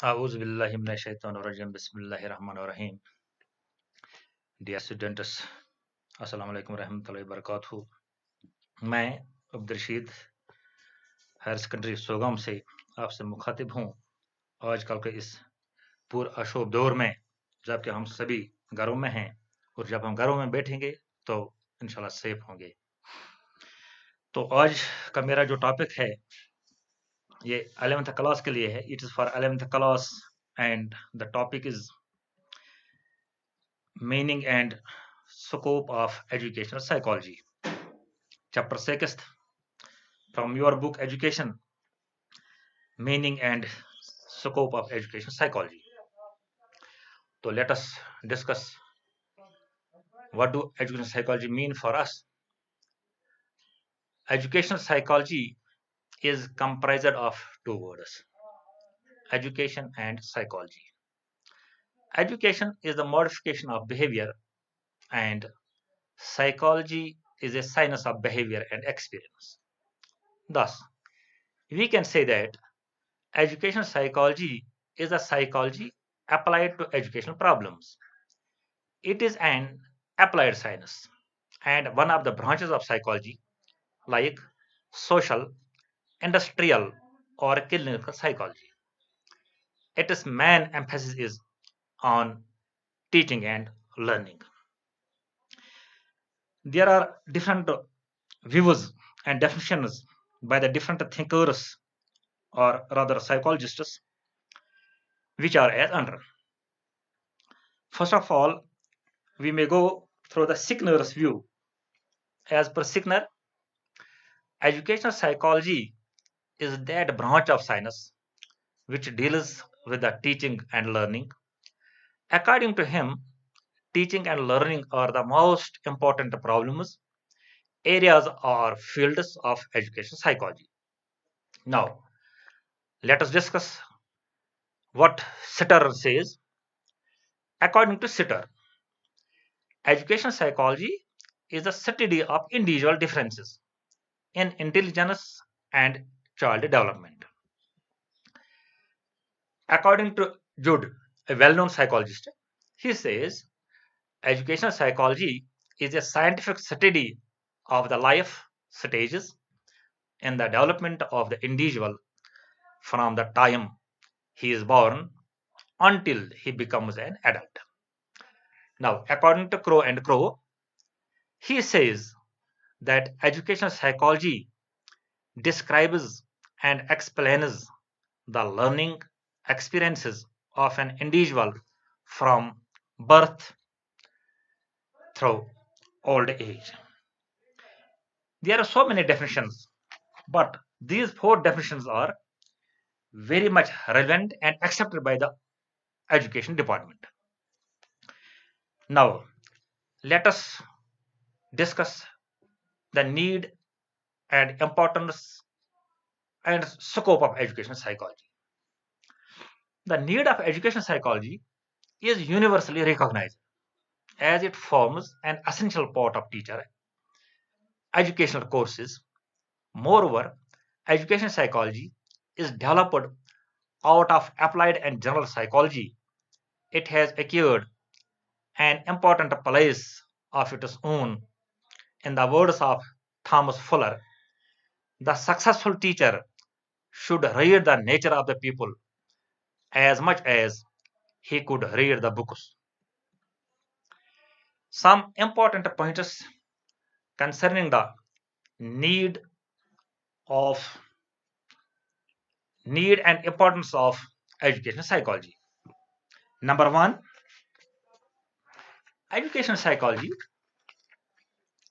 A'udzubillahiminash-shaytanir-rajim. Bismillahir-rahmanir-rahim. Dear students, अस्सलाम वालेकुम रहमतुल्लाहि व बरकातहू। मैं अब्दुल हायर सेकेंडरी सोगम से आपसे मुखातिब हूँ। आजकल के इस पुरअशोब दौर में जबकि हम सभी घरों में हैं और जब हम घरों में बैठेंगे तो इंशाल्लाह सेफ होंगे। तो आज का मेरा जो टॉपिक है ये 11th क्लास के लिए है। It is for 11th class and the topic is meaning and scope of educational psychology. Chapter 6th from your book Education, Meaning and Scope of Educational Psychology. So let us discuss what do educational psychology mean for us. Educational psychology is comprised of two words, education and psychology. Education is the modification of behavior and psychology is a science of behavior and experience. Thus, we can say that educational psychology is a psychology applied to educational problems. It is an applied science and one of the branches of psychology like social, industrial, or clinical psychology. Its main emphasis is on teaching and learning. There are different views and definitions by the different thinkers or rather psychologists which are as under. First of all, we may go through the Sickner's view. As per Sickner, educational psychology is that branch of science which deals with the teaching and learning. According to him, teaching and learning are the most important problems, areas or fields of educational psychology. Now, let us discuss what Sitter says. According to Sitter, educational psychology is the study of individual differences in intelligence and child development. According to Judd, a well-known psychologist, he says educational psychology is a scientific study of the life stages in the development of the individual from the time he is born until he becomes an adult. Now, according to Crow and Crow, he says that educational psychology describes and explains the learning experiences of an individual from birth through old age. There are so many definitions, but these four definitions are very much relevant and accepted by the education department. Now, let us discuss the need and importance and scope of education psychology. The need of education psychology is universally recognized as it forms an essential part of teacher educational courses. Moreover, education psychology is developed out of applied and general psychology. It has acquired an important place of its own. In the words of Thomas Fuller, the successful teacher should read the nature of the people as much as he could read the books. Some important pointers concerning the need of need and importance of educational psychology. Number one, educational psychology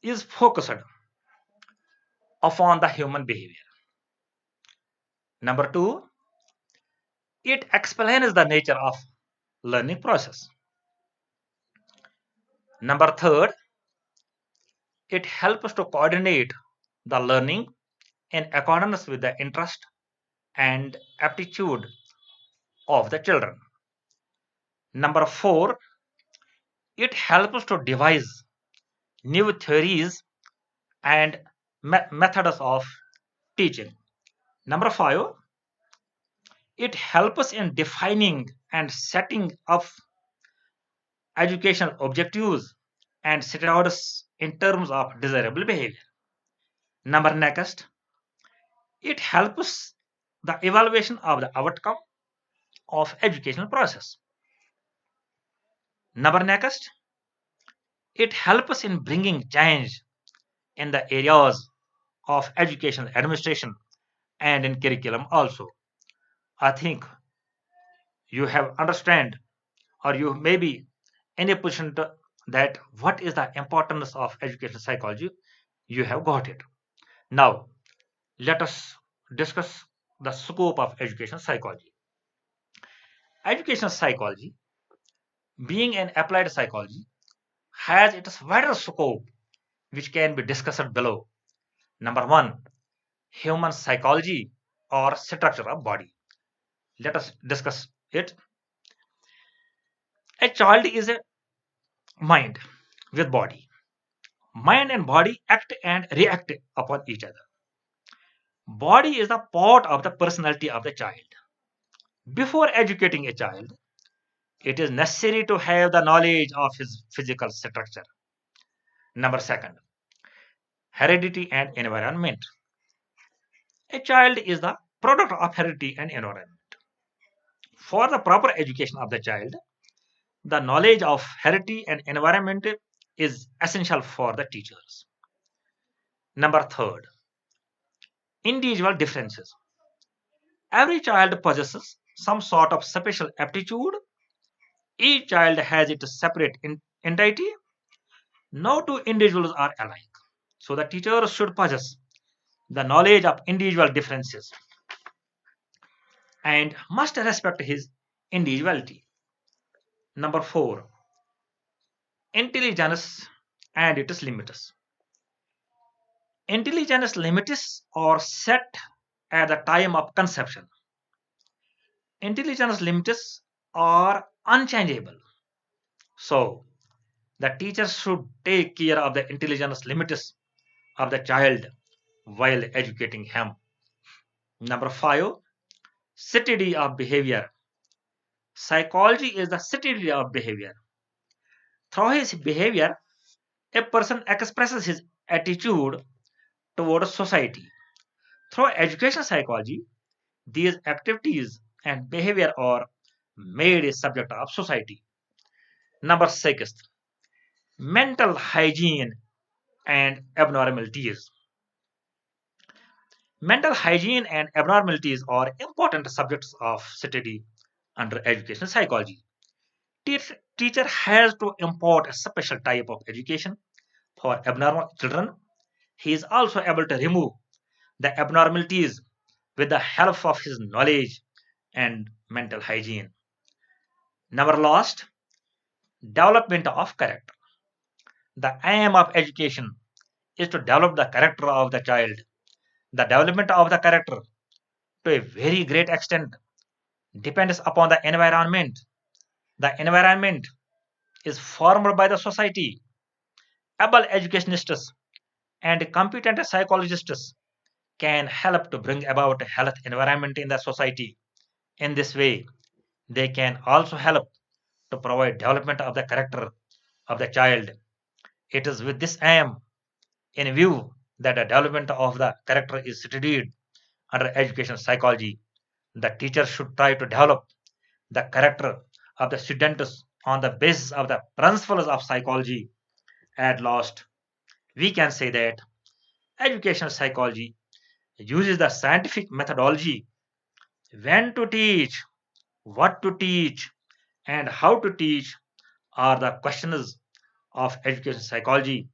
is focused upon the human behavior. Number two, it explains the nature of learning process. Number third, it helps to coordinate the learning in accordance with the interest and aptitude of the children. Number four, it helps to devise new theories and methods of teaching. Number five, It helps us in defining and setting up educational objectives and standards in terms of desirable behavior. Number next, it helps the evaluation of the outcome of educational process. Number next, it helps in bringing change in the areas of educational administration and in curriculum also. I think you have understand, or you may be in a position that what is the importance of educational psychology. You have got it. Now let us discuss the scope of educational psychology. Educational psychology, being an applied psychology, has its wider scope which can be discussed below. Number one, human psychology or structure of body. Let us discuss it. A child is a mind with body. Mind and body act and react upon each other. Body is the part of the personality of the child. Before educating a child, it is necessary to have the knowledge of his physical structure. Number second, heredity and environment. A child is the product of heredity and environment. For the proper education of the child, the knowledge of heredity and environment is essential for the teachers. Number third, individual differences. Every child possesses some sort of special aptitude. Each child has its separate entity. No two individuals are alike. So the teacher should possess the knowledge of individual differences and must respect his individuality. Number four, intelligence and its limits. Intelligence limits are set at the time of conception. Intelligence limits are unchangeable. So the teacher should take care of the intelligence limits of the child while educating him. Number five, study of behavior. Psychology is the study of behavior. Through his behavior, a person expresses his attitude towards society. Through education psychology, these activities and behavior are made a subject of society. Number six, mental hygiene and abnormalities. Mental hygiene and abnormalities are important subjects of study under educational psychology. Teacher has to impart a special type of education for abnormal children. He is also able to remove the abnormalities with the help of his knowledge and mental hygiene. Number last, development of character. The aim of education is to develop the character of the child. The development of the character to a very great extent depends upon the environment. The environment is formed by the society. Able educationists and competent psychologists can help to bring about a health environment in the society. In this way, they can also help to provide development of the character of the child. It is with this aim in view that the development of the character is studied under education psychology. The teacher should try to develop the character of the students on the basis of the principles of psychology. At last, we can say that educational psychology uses the scientific methodology when to teach, what to teach, and how to teach are the questions of education psychology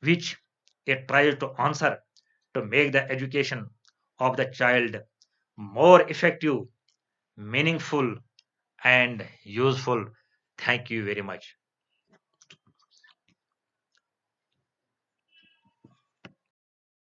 which it tries to answer to make the education of the child more effective, meaningful, and useful. Thank you very much.